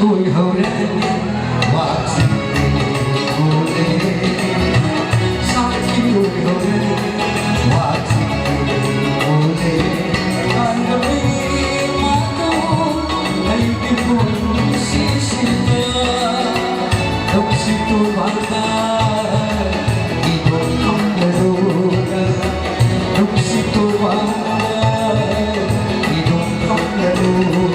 ngồi hầu đêm hoa xinh ngồi đêm sao khi ngồi hầu đêm hoa xinh ngồi đêm anh đã đi mà đâu anh đi buồn xí xí đâu xí tôi vang tay đi buồn không là đâu đâu xí tôi vang tay đi buồn không là đâu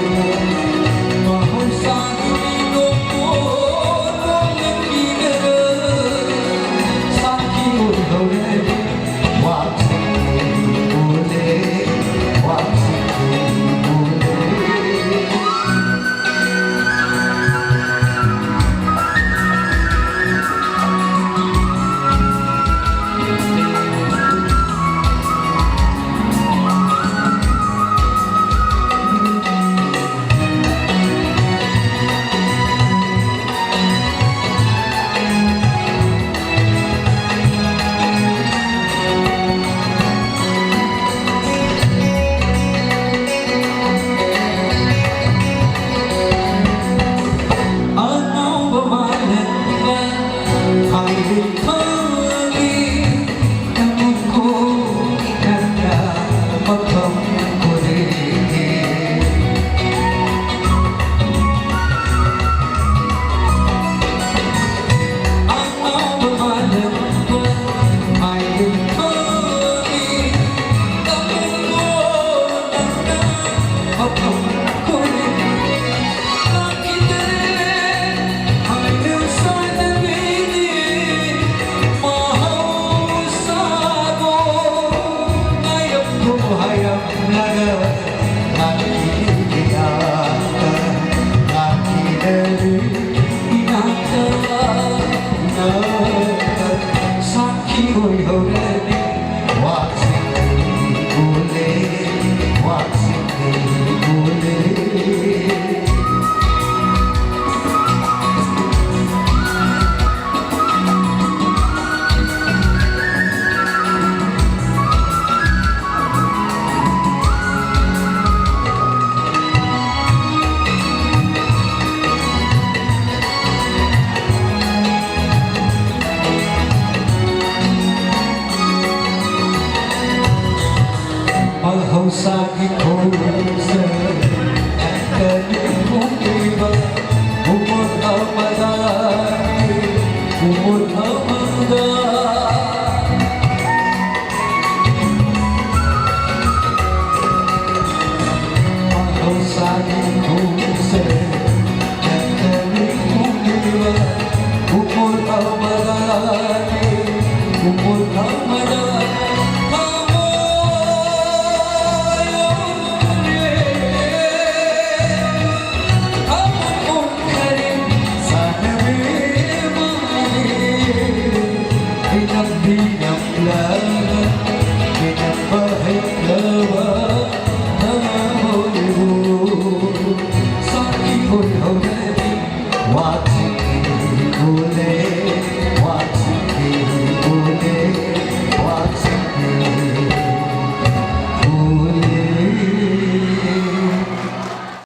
Hầu xa